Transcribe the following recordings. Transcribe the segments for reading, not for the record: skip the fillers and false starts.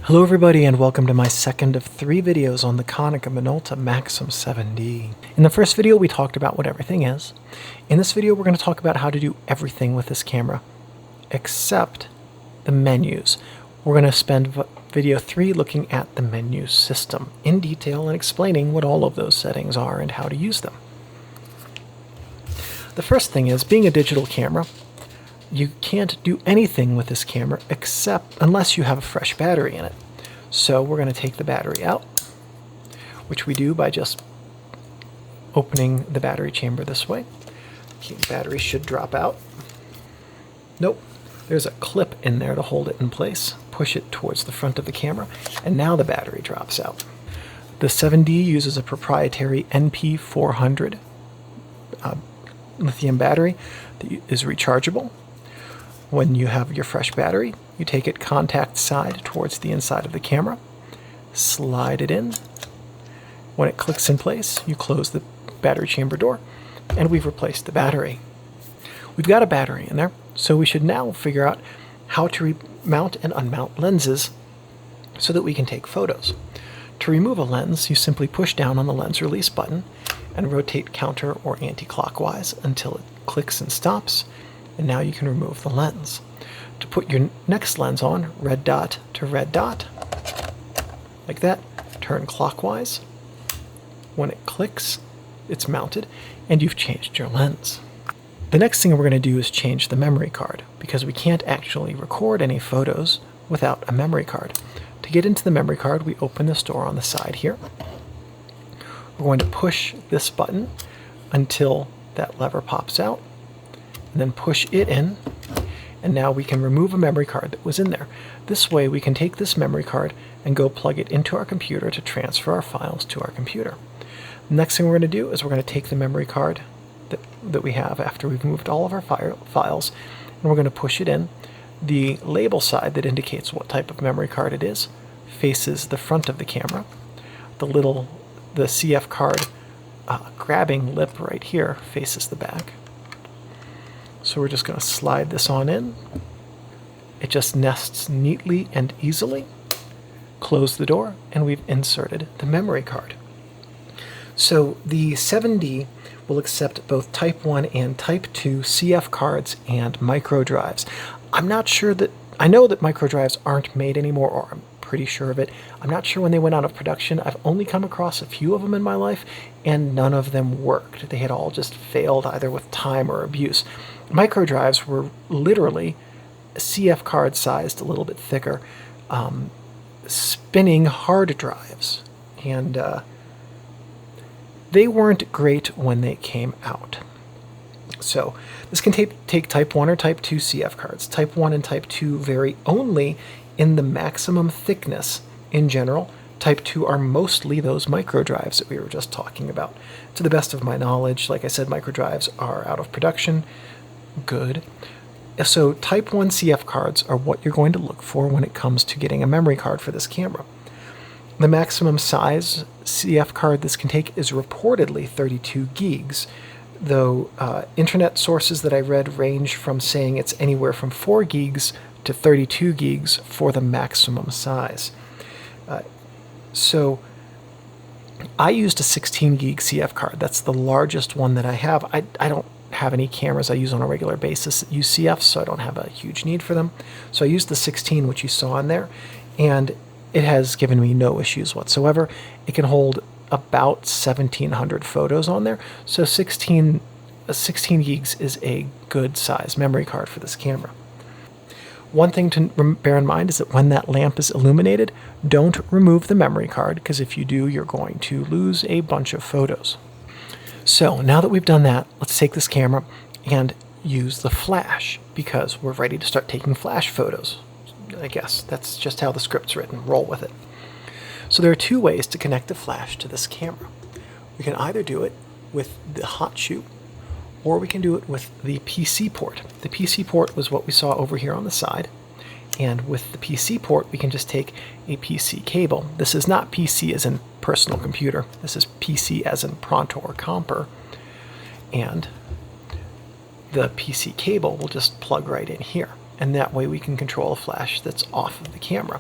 Hello everybody and welcome to my second of 3 videos on the Konica Minolta Maxxum 7D. In the first video we talked about what everything is. In this video we're going to talk about how to do everything with this camera except the menus. We're going to spend video 3 looking at the menu system in detail and explaining what all of those settings are and how to use them. The first thing is, being a digital camera, you can't do anything with this camera unless you have a fresh battery in it. So we're going to take the battery out, which we do by just opening the battery chamber this way. Okay, the battery should drop out. Nope, there's a clip in there to hold it in place. Push it towards the front of the camera, and now the battery drops out. The 7D uses a proprietary NP400 lithium battery that is rechargeable. When you have your fresh battery, you take it contact side towards the inside of the camera, slide it in. When it clicks in place, you close the battery chamber door, and we've replaced the battery. We've got a battery in there, so we should now figure out how to mount and unmount lenses so that we can take photos. To remove a lens, you simply push down on the lens release button and rotate counter or anti-clockwise until it clicks and stops, and now you can remove the lens. To put your next lens on, red dot to red dot, like that, turn clockwise. When it clicks, it's mounted, and you've changed your lens. The next thing we're going to do is change the memory card, because we can't actually record any photos without a memory card. To get into the memory card, we open this door on the side here. We're going to push this button until that lever pops out, and then push it in, and now we can remove a memory card that was in there. This way we can take this memory card and go plug it into our computer to transfer our files to our computer. The next thing we're going to do is we're going to take the memory card that we have after we've moved all of our files, and we're going to push it in. The label side that indicates what type of memory card it is faces the front of the camera. The CF card grabbing lip right here faces the back. So we're just going to slide this on in. It just nests neatly and easily. Close the door, and we've inserted the memory card. So the 7D will accept both Type 1 and Type 2 CF cards and micro drives. I know that micro drives aren't made anymore, or I'm pretty sure of it. I'm not sure when they went out of production. I've only come across a few of them in my life, and none of them worked. They had all just failed either with time or abuse. Micro drives were literally CF card sized, a little bit thicker, spinning hard drives, and they weren't great when they came out. So this can take Type 1 or Type 2 CF cards. Type 1 and Type 2 vary only in the maximum thickness in general. Type 2 are mostly those micro drives that we were just talking about. To the best of my knowledge, like I said, micro drives are out of production. Good. So Type 1 CF cards are what you're going to look for when it comes to getting a memory card for this camera. The maximum size CF card this can take is reportedly 32 gigs, though internet sources that I read range from saying it's anywhere from 4 gigs to 32 gigs for the maximum size. So I used a 16 gig CF card. That's the largest one that I have. I don't have any cameras I use on a regular basis that use CF, so I don't have a huge need for them. So I used the 16, which you saw in there, and it has given me no issues whatsoever. It can hold about 1,700 photos on there, so 16 gigs is a good size memory card for this camera. One thing to bear in mind is that when that lamp is illuminated, don't remove the memory card, because if you do, you're going to lose a bunch of photos. So now that we've done that, let's take this camera and use the flash, because we're ready to start taking flash photos. I guess that's just how the script's written. Roll with it. So there are 2 ways to connect the flash to this camera. We can either do it with the hot shoe, or we can do it with the PC port. The PC port was what we saw over here on the side, and with the PC port we can just take a PC cable. This is not PC as in personal computer, this is PC as in Pronto or Comper, and the PC cable will just plug right in here. and that way we can control a flash that's off of the camera.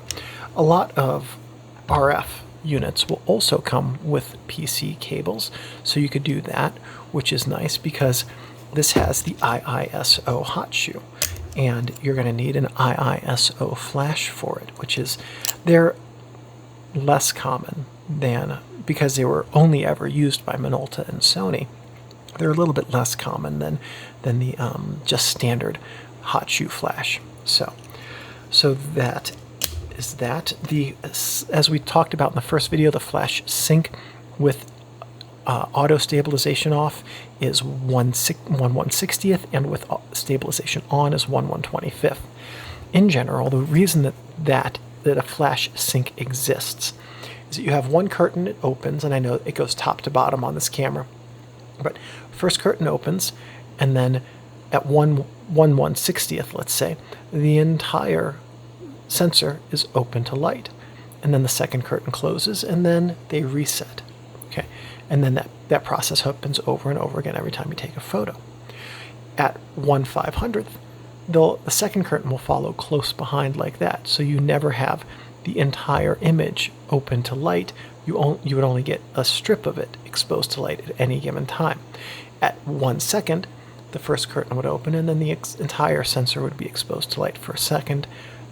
A lot of RF units will also come with PC cables, so you could do that, which is nice because this has the IISO hot shoe, and you're going to need an IISO flash for it, which is, they're less common than, because they were only ever used by Minolta and Sony, they're a little bit less common than the just standard hot shoe flash. So that is that. As we talked about in the first video, the flash sync with auto stabilization off is 1/160th, and with stabilization on is 1/125th. In general, the reason that a flash sync exists is that you have one curtain, it opens, and I know it goes top to bottom on this camera, but first curtain opens, and then at 1/160th, let's say, the entire sensor is open to light, and then the second curtain closes, and then they reset. Okay, and then that process happens over and over again every time you take a photo. At 1/500th, the second curtain will follow close behind like that, so you never have the entire image open to light. You would only get a strip of it exposed to light at any given time. At 1 second, the first curtain would open, and then the entire sensor would be exposed to light for a second.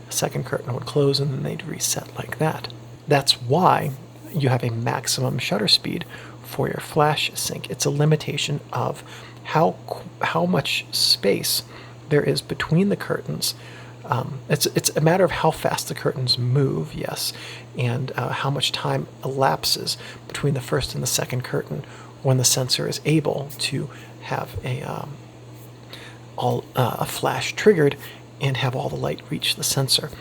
The second curtain would close, and then they'd reset like that. That's why you have a maximum shutter speed for your flash sync. It's a limitation of how much space there is between the curtains. It's a matter of how fast the curtains move, yes, and how much time elapses between the first and the second curtain when the sensor is able to have a flash triggered and have all the light reach the sensor.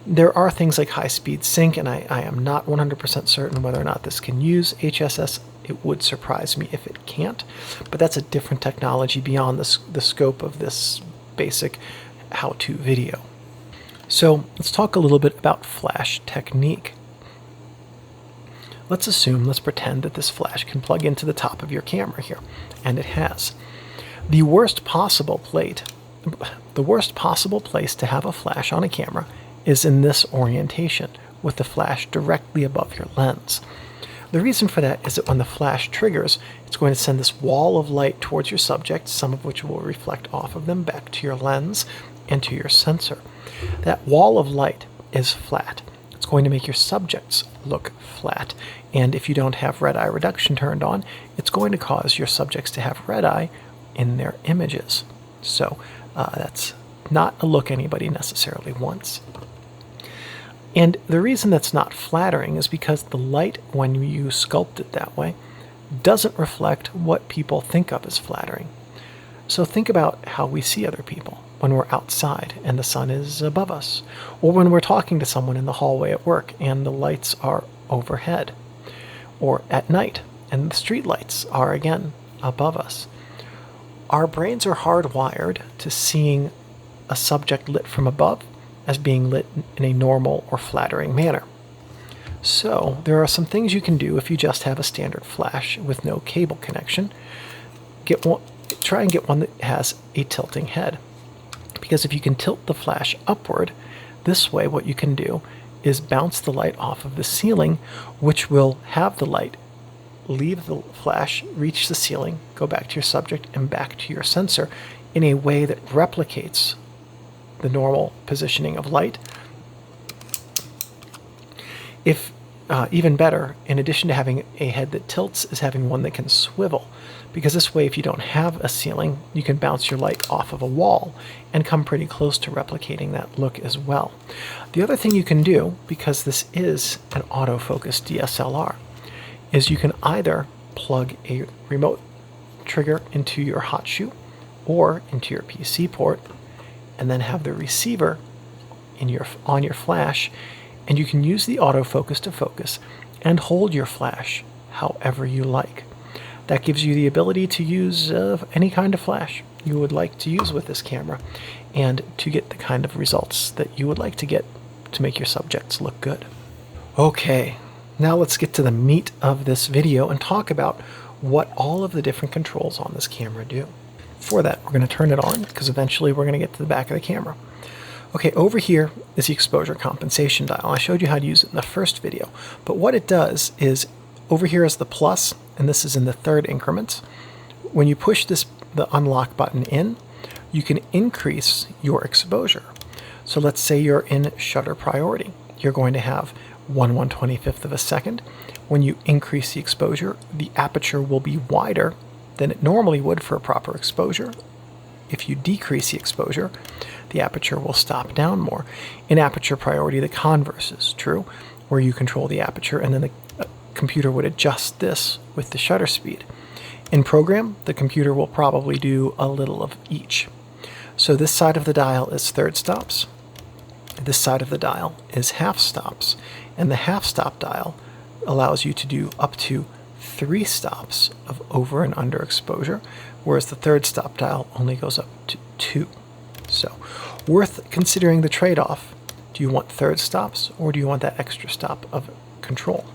There are things like high-speed sync, and I am not 100% certain whether or not this can use HSS. It would surprise me if it can't, but that's a different technology beyond the scope of this basic how-to video. So let's talk a little bit about flash technique. Let's pretend that this flash can plug into the top of your camera here, and it has. The worst possible place to have a flash on a camera is in this orientation, with the flash directly above your lens. The reason for that is that when the flash triggers, it's going to send this wall of light towards your subject, some of which will reflect off of them back to your lens and to your sensor. That wall of light is flat. It's going to make your subjects look flat, and if you don't have red eye reduction turned on, it's going to cause your subjects to have red eye in their images. So that's not a look anybody necessarily wants. And the reason that's not flattering is because the light, when you sculpt it that way, doesn't reflect what people think of as flattering. So think about how we see other people when we're outside and the sun is above us, or when we're talking to someone in the hallway at work and the lights are overhead, or at night and the street lights are again above us. Our brains are hardwired to seeing a subject lit from above as being lit in a normal or flattering manner. So there are some things you can do if you just have a standard flash with no cable connection. Try and get one that has a tilting head, because if you can tilt the flash upward, this way what you can do is bounce the light off of the ceiling, which will have the light leave the flash, reach the ceiling, go back to your subject and back to your sensor in a way that replicates the normal positioning of light. If even better, in addition to having a head that tilts, is having one that can swivel, because this way if you don't have a ceiling, you can bounce your light off of a wall and come pretty close to replicating that look as well. The other thing you can do, because this is an autofocus DSLR, is you can either plug a remote trigger into your hot shoe or into your PC port, and then have the receiver on your flash, and you can use the autofocus to focus and hold your flash however you like. That gives you the ability to use any kind of flash you would like to use with this camera, and to get the kind of results that you would like to get to make your subjects look good. Okay, now let's get to the meat of this video and talk about what all of the different controls on this camera do. For that, we're going to turn it on, because eventually we're going to get to the back of the camera. Okay, over here is the exposure compensation dial. I showed you how to use it in the first video, but what it does is over here is the plus, and this is in the third increment. When you push the unlock button in, you can increase your exposure. So let's say you're in shutter priority. You're going to have 1/125th of a second. When you increase the exposure, the aperture will be wider than it normally would for a proper exposure. If you decrease the exposure, the aperture will stop down more. In aperture priority, the converse is true, where you control the aperture and then the computer would adjust this with the shutter speed. In program, the computer will probably do a little of each. So this side of the dial is third stops. This side of the dial is half stops. And the half stop dial allows you to do up to 3 stops of over and under exposure, whereas the third stop dial only goes up to 2. So, worth considering the trade-off. Do you want third stops, or do you want that extra stop of control?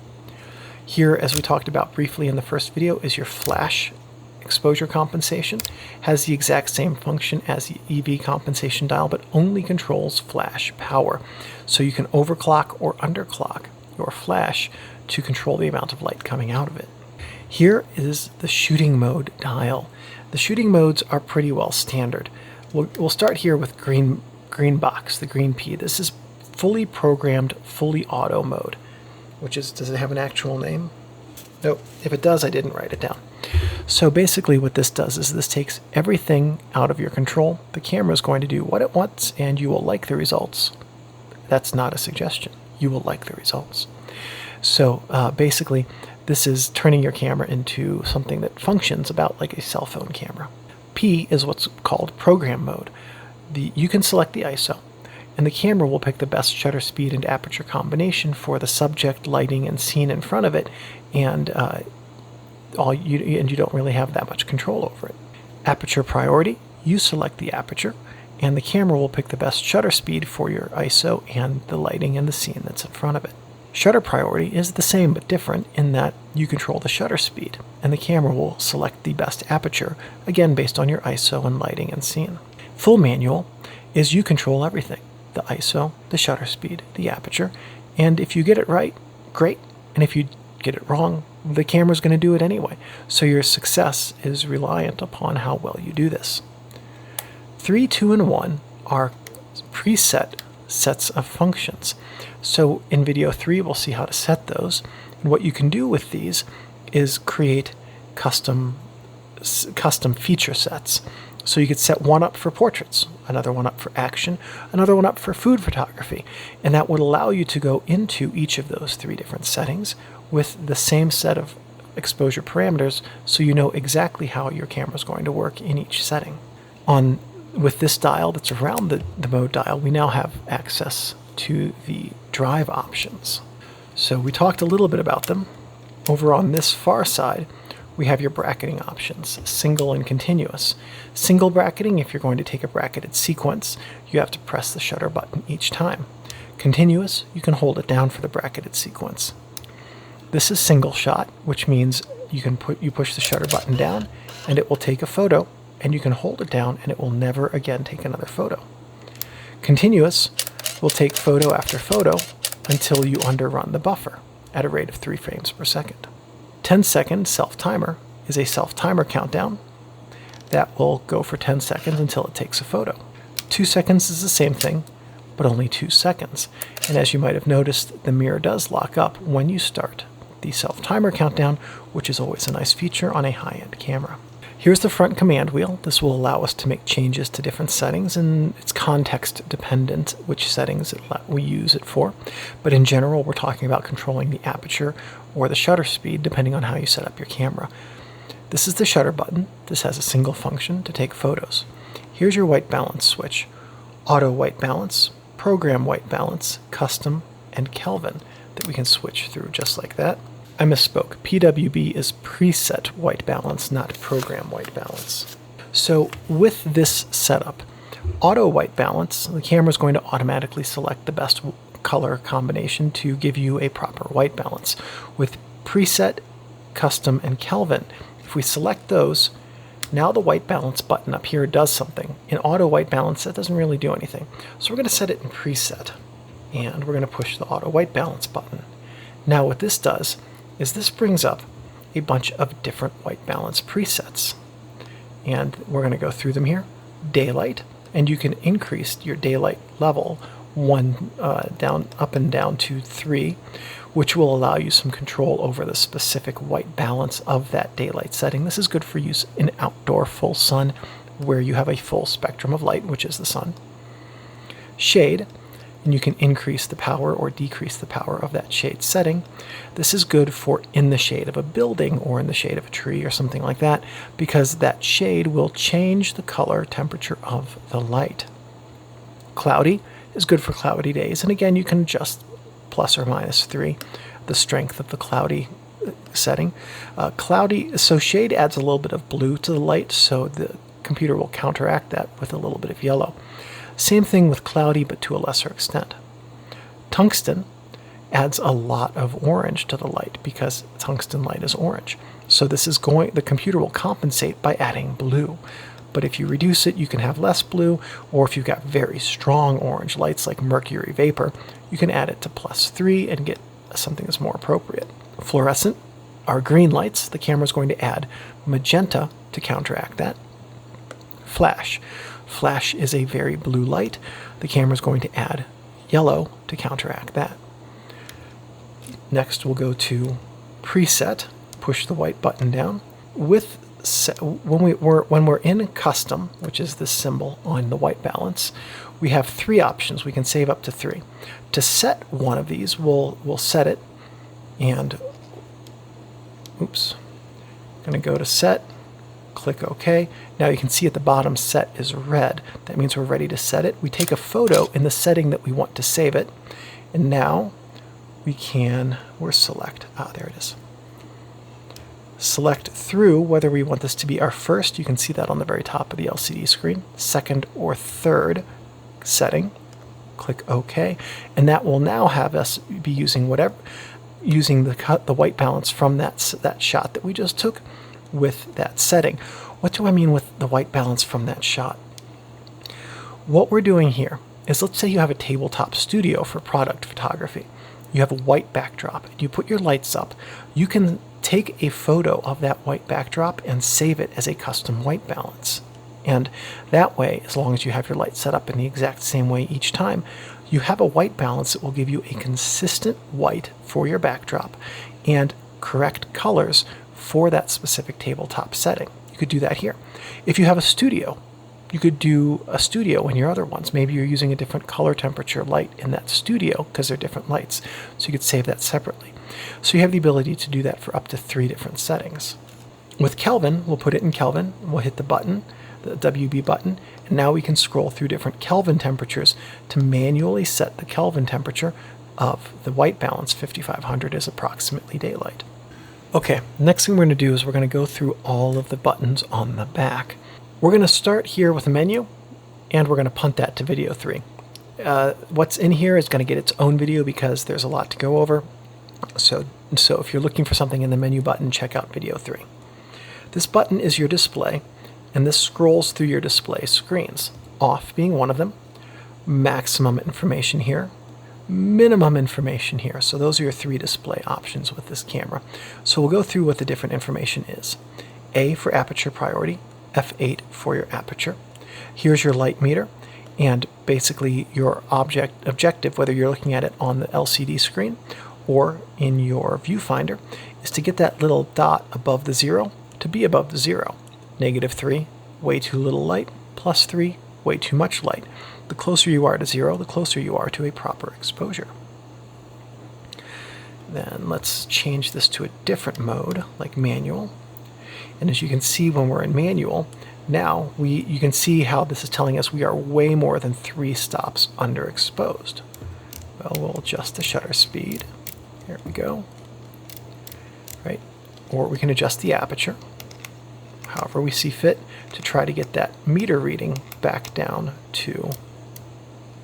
Here, as we talked about briefly in the first video, is your flash exposure compensation. Has the exact same function as the EV compensation dial, but only controls flash power. So you can overclock or underclock your flash to control the amount of light coming out of it. Here is the shooting mode dial. The shooting modes are pretty well standard. We'll start here with green box, the green P. This is fully programmed, fully auto mode, which is, does it have an actual name? Nope. If it does, I didn't write it down. So basically what this does is this takes everything out of your control. The camera is going to do what it wants, and you will like the results. That's not a suggestion. You will like the results. So basically, this is turning your camera into something that functions about like a cell phone camera. P is what's called program mode. You can select the ISO, and the camera will pick the best shutter speed and aperture combination for the subject, lighting, and scene in front of it, and you don't really have that much control over it. Aperture priority, you select the aperture, and the camera will pick the best shutter speed for your ISO and the lighting and the scene that's in front of it. Shutter priority is the same but different in that you control the shutter speed, and the camera will select the best aperture, again based on your ISO and lighting and scene. Full manual is you control everything: the ISO, the shutter speed, the aperture, and if you get it right, great, and if you get it wrong, the camera's going to do it anyway. So your success is reliant upon how well you do this. 3, 2, and 1 are preset sets of functions. So in video 3, we'll see how to set those. And what you can do with these is create custom feature sets. So you could set one up for portraits, another one up for action, another one up for food photography. And that would allow you to go into each of those 3 different settings with the same set of exposure parameters, so you know exactly how your camera is going to work in each setting. With this dial that's around the mode dial, we now have access to the drive options. So we talked a little bit about them. Over on this far side, we have your bracketing options, single and continuous. Single bracketing, if you're going to take a bracketed sequence, you have to press the shutter button each time. Continuous, you can hold it down for the bracketed sequence. This is single shot, which means you push the shutter button down and it will take a photo, and you can hold it down and it will never again take another photo. Continuous will take photo after photo until you underrun the buffer at a rate of 3 frames per second. 10-second self-timer is a self-timer countdown that will go for 10 seconds until it takes a photo. 2 seconds is the same thing, but only 2 seconds. And as you might have noticed, the mirror does lock up when you start the self-timer countdown, which is always a nice feature on a high-end camera. Here's the front command wheel. This will allow us to make changes to different settings, and it's context dependent which settings we use it for. But in general, we're talking about controlling the aperture or the shutter speed depending on how you set up your camera. This is the shutter button. This has a single function to take photos. Here's your white balance switch: auto white balance, program white balance, custom, and Kelvin that we can switch through just like that. I misspoke. PWB is preset white balance, not program white balance. So with this setup, auto white balance, the camera is going to automatically select the best color combination to give you a proper white balance. With preset, custom, and Kelvin, if we select those, Now the white balance button up here does something. In auto white balance, that doesn't really do anything. So we're going to set it in preset, and we're going to push the auto white balance button. Now what this does is this brings up a bunch of different white balance presets. And we're going to go through them here. Daylight, and you can increase your daylight level up and down to 3, which will allow you some control over the specific white balance of that daylight setting. This is good for use in outdoor full sun, where you have a full spectrum of light, which is the sun. Shade, and you can increase the power or decrease the power of that shade setting. This is good for in the shade of a building or in the shade of a tree or something like that, because that shade will change the color temperature of the light. Cloudy is good for cloudy days, and again, you can adjust plus or minus 3 the strength of the cloudy setting. So shade adds a little bit of blue to the light, so the computer will counteract that with a little bit of yellow. Same thing with cloudy, but to a lesser extent. Tungsten adds a lot of orange to the light because tungsten light is orange. So the computer will compensate by adding blue. But if you reduce it, you can have less blue, or if you've got very strong orange lights like mercury vapor, you can add it to +3 and get something that's more appropriate. Fluorescent are green lights. The camera is going to add magenta to counteract that. Flash. Flash is a very blue light. The camera is going to add yellow to counteract that. Next, we'll go to preset, push the white button down. When we're in custom, which is this symbol on the white balance, we have 3 options. We can save up to 3. To set one of these, we'll set it, and I'm going to go to set, click OK. Now you can see at the bottom set is red. That means we're ready to set it. We take a photo in the setting that we want to save it, and now we're select, there it is. Select through whether we want this to be our first, you can see that on the very top of the LCD screen, second or third setting. Click OK, and that will now have us be using the white balance from that shot that we just took with that setting. What do I mean with the white balance from that shot? What we're doing here is, let's say you have a tabletop studio for product photography. You have a white backdrop, and you put your lights up. You can take a photo of that white backdrop and save it as a custom white balance. And that way, as long as you have your light set up in the exact same way each time, you have a white balance that will give you a consistent white for your backdrop and correct colors for that specific tabletop setting. You could do that here. If you have a studio, you could do a studio in your other ones. Maybe you're using a different color temperature light in that studio because they're different lights. So you could save that separately. So you have the ability to do that for up to 3 different settings. With Kelvin, we'll put it in Kelvin. We'll hit the button, the WB button, and now we can scroll through different Kelvin temperatures to manually set the Kelvin temperature of the white balance. 5500 is approximately daylight. Okay, next thing we're going to do is we're going to go through all of the buttons on the back. We're going to start here with a menu, and we're going to punt that to video 3. What's in here is going to get its own video because there's a lot to go over. So if you're looking for something in the menu button, check out video 3. This button is your display, and this scrolls through your display screens. Off being one of them, maximum information here, minimum information here. So those are your 3 display options with this camera. So we'll go through what the different information is. A for aperture priority, F8 for your aperture. Here's your light meter, and basically your objective, whether you're looking at it on the LCD screen or in your viewfinder, is to get that little dot above the 0 to be above the 0. -3, way too little light, +3, way too much light. The closer you are to 0, the closer you are to a proper exposure. Then let's change this to a different mode, like manual. And as you can see when we're in manual, now you can see how this is telling us we are way more than 3 stops underexposed. Well, we'll adjust the shutter speed. There we go. Right? Or we can adjust the aperture, however we see fit, to try to get that meter reading back down to,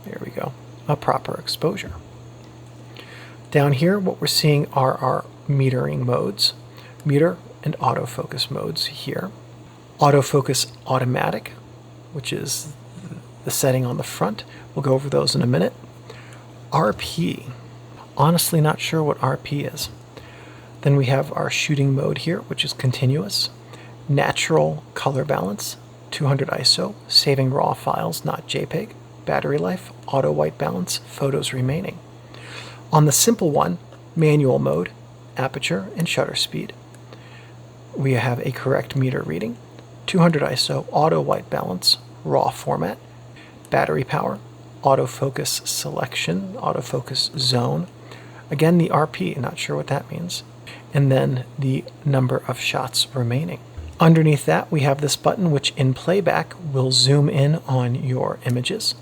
there we go, a proper exposure. Down here, what we're seeing are our metering modes, meter and autofocus modes here. Autofocus automatic, which is the setting on the front. We'll go over those in a minute. RP. Honestly not sure what RP is. Then we have our shooting mode here, which is continuous. Natural color balance, 200 ISO, saving raw files, not JPEG. Battery life, auto white balance, photos remaining. On the simple one, manual mode, aperture and shutter speed. We have a correct meter reading, 200 ISO, auto white balance, raw format, battery power, autofocus selection, autofocus zone. Again, the RP, not sure what that means. And then the number of shots remaining. Underneath that, we have this button which in playback will zoom in on your images.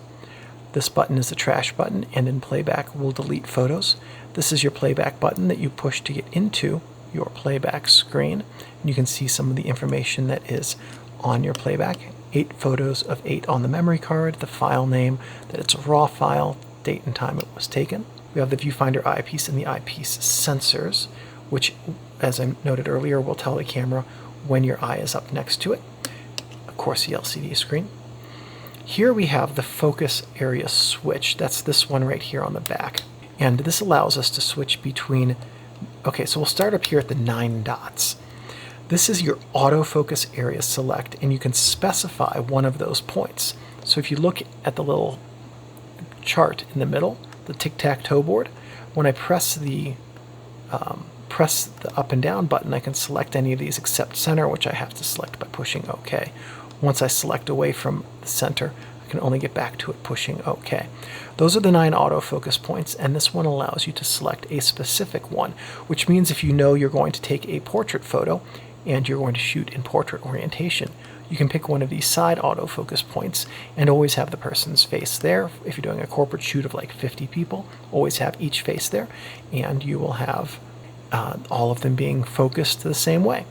This button is the trash button, and in playback will delete photos. This is your playback button that you push to get into your playback screen. And you can see some of the information that is on your playback. 8 photos of 8 on the memory card, the file name, that it's a raw file, date and time it was taken. We have the viewfinder eyepiece and the eyepiece sensors, which, as I noted earlier, will tell the camera when your eye is up next to it. Of course, the LCD screen. Here we have the focus area switch. That's this one right here on the back. And this allows us to switch between, okay, so we'll start up here at the 9 dots. This is your autofocus area select, and you can specify one of those points. So if you look at the little chart in the middle, the tic-tac-toe board, when I press the up and down button, I can select any of these except center, which I have to select by pushing OK. Once I select away from the center, I can only get back to it pushing OK. Those are the 9 autofocus points, and this one allows you to select a specific one, which means if you know you're going to take a portrait photo and you're going to shoot in portrait orientation, you can pick one of these side autofocus points and always have the person's face there. If you're doing a corporate shoot of like 50 people, always have each face there, and you will have all of them being focused the same way.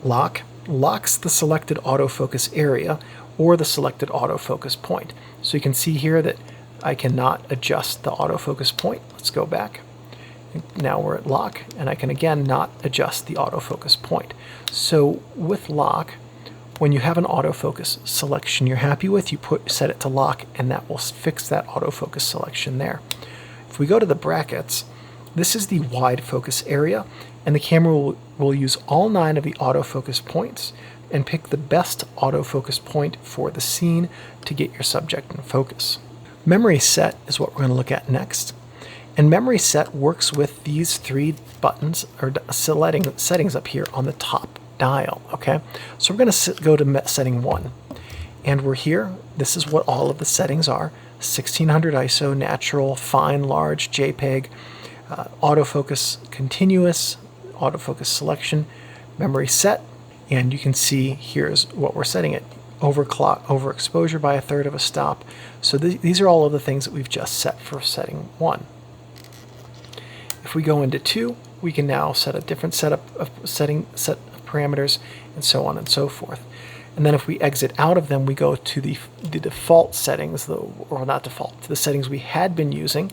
Lock locks the selected autofocus area or the selected autofocus point. So you can see here that I cannot adjust the autofocus point. Let's go back. Now we're at lock, and I can again not adjust the autofocus point. So with lock, when you have an autofocus selection you're happy with, you set it to lock, and that will fix that autofocus selection there. If we go to the brackets, this is the wide focus area, and the camera will use all 9 of the autofocus points and pick the best autofocus point for the scene to get your subject in focus. Memory set is what we're going to look at next. And memory set works with these 3 buttons or settings up here on the top dial. Okay, so we're going to go to setting 1, and we're here. This is what all of the settings are: 1600 ISO, natural, fine, large, JPEG, autofocus continuous, autofocus selection, memory set, and you can see here's what we're setting it: overexposure by 1/3 of a stop. So these are all of the things that we've just set for setting 1. If we go into 2, we can now set a different set of parameters, and so on and so forth. And then if we exit out of them, we go to the default settings, or not default, to the settings we had been using,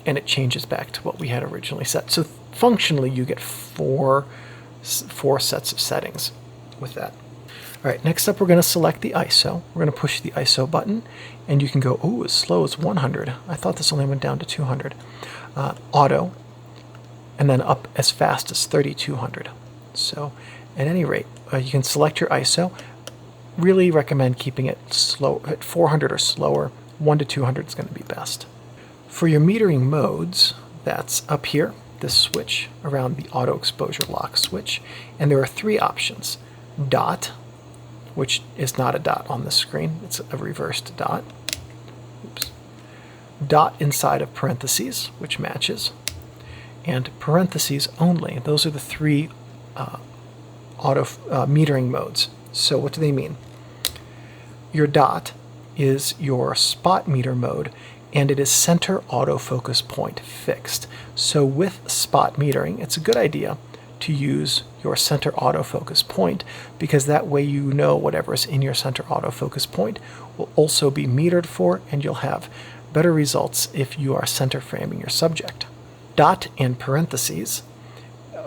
and it changes back to what we had originally set. So functionally, you get four sets of settings with that. All right, next up, we're going to select the ISO. We're going to push the ISO button, and you can go, oh, as slow as 100. I thought this only went down to 200. Auto, and then up as fast as 3200. So at any rate, you can select your ISO. Really recommend keeping it slow at 400 or slower. 1 to 200 is going to be best. For your metering modes, that's up here, this switch around the auto exposure lock switch, and there are 3 options. Dot, which is not a dot on the screen, it's a reversed dot. Oops. Dot inside of parentheses, which matches, and parentheses only. Those are the 3 metering modes. So what do they mean? Your dot is your spot meter mode, and it is center autofocus point fixed. So with spot metering, it's a good idea to use your center autofocus point, because that way you know whatever is in your center autofocus point will also be metered for, and you'll have better results if you are center framing your subject. Dot and parentheses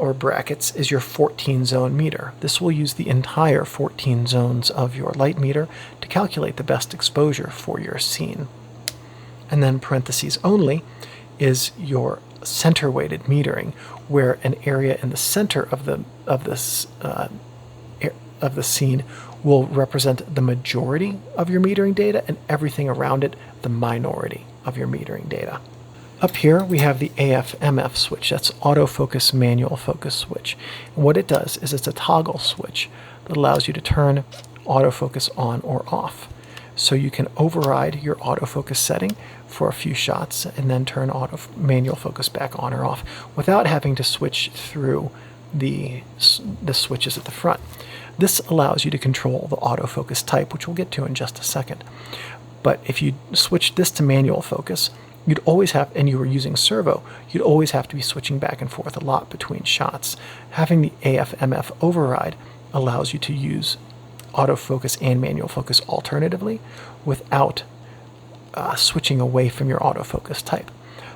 or brackets is your 14 zone meter. This will use the entire 14 zones of your light meter to calculate the best exposure for your scene. And then parentheses only is your center weighted metering, where an area in the center of the scene will represent the majority of your metering data, and everything around it the minority of your metering data. Up here we have the AF/MF switch. That's autofocus manual focus switch. And what it does is it's a toggle switch that allows you to turn autofocus on or off. So you can override your autofocus setting for a few shots and then turn manual focus back on or off without having to switch through the switches at the front. This allows you to control the autofocus type, which we'll get to in just a second. But if you switch this to manual focus, you'd always have, and you were using servo, you'd always have to be switching back and forth a lot between shots. Having the AF/MF override allows you to use autofocus and manual focus alternatively without switching away from your autofocus type.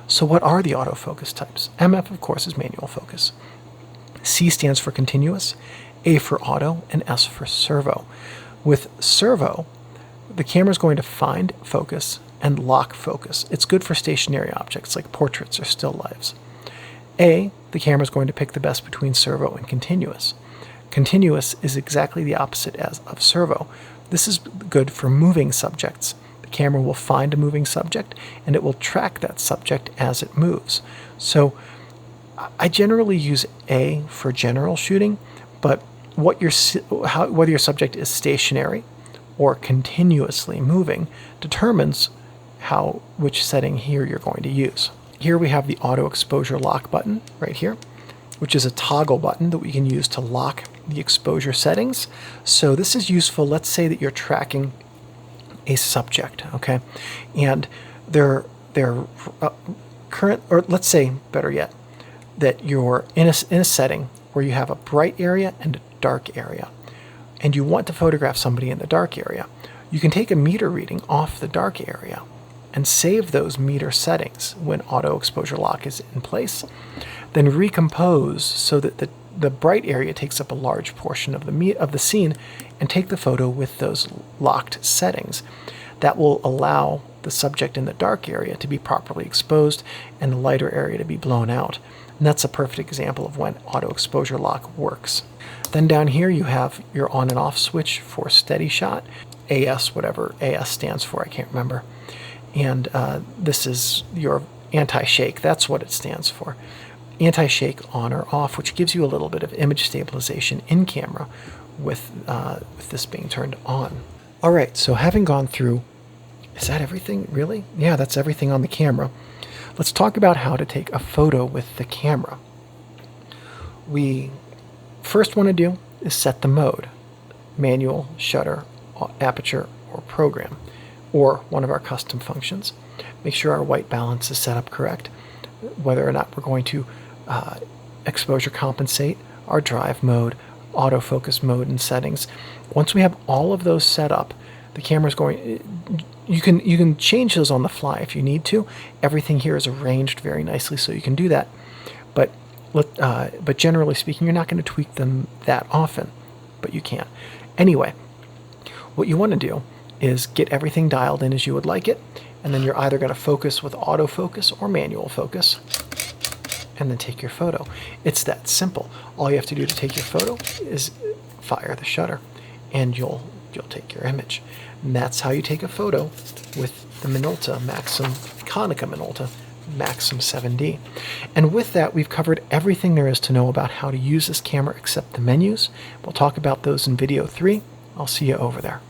So what are the autofocus types? MF, of course, is manual focus. C stands for continuous, A for auto, and S for servo. With servo, the camera is going to find focus and lock focus. It's good for stationary objects like portraits or still lifes. A, the camera is going to pick the best between servo and continuous. Continuous is exactly the opposite of servo. This is good for moving subjects. The camera will find a moving subject and it will track that subject as it moves. So I generally use A for general shooting, but whether your subject is stationary or continuously moving determines which setting here you're going to use. Here we have the auto exposure lock button right here, which is a toggle button that we can use to lock the exposure settings. So this is useful. Let's say that you're tracking a subject, okay, and they're current, or let's say better yet, that you're in a setting where you have a bright area and a dark area, and you want to photograph somebody in the dark area. You can take a meter reading off the dark area and save those meter settings when auto exposure lock is in place, then recompose so that the bright area takes up a large portion of the scene, and take the photo with those locked settings. That will allow the subject in the dark area to be properly exposed and the lighter area to be blown out. And that's a perfect example of when auto exposure lock works. Then down here you have your on and off switch for steady shot, AS, whatever AS stands for, I can't remember. And this is your anti-shake, that's what it stands for. Anti-shake on or off, which gives you a little bit of image stabilization in camera with this being turned on. All right, so having gone through, is that everything really? Yeah, that's everything on the camera. Let's talk about how to take a photo with the camera. We first want to do is set the mode, manual, shutter, aperture, or program, or one of our custom functions. Make sure our white balance is set up correct, whether or not we're going to exposure compensate, our drive mode, autofocus mode and settings. Once we have all of those set up, the camera's going, you can change those on the fly if you need to. Everything here is arranged very nicely so you can do that. But generally speaking, you're not going to tweak them that often, but you can. Anyway, what you want to do is get everything dialed in as you would like it, and then you're either going to focus with autofocus or manual focus, and then take your photo. It's that simple. All you have to do to take your photo is fire the shutter, and you'll take your image. And that's how you take a photo with the Minolta Maxxum, Konica Minolta Maxxum 7D. And with that, we've covered everything there is to know about how to use this camera except the menus. We'll talk about those in video 3. I'll see you over there.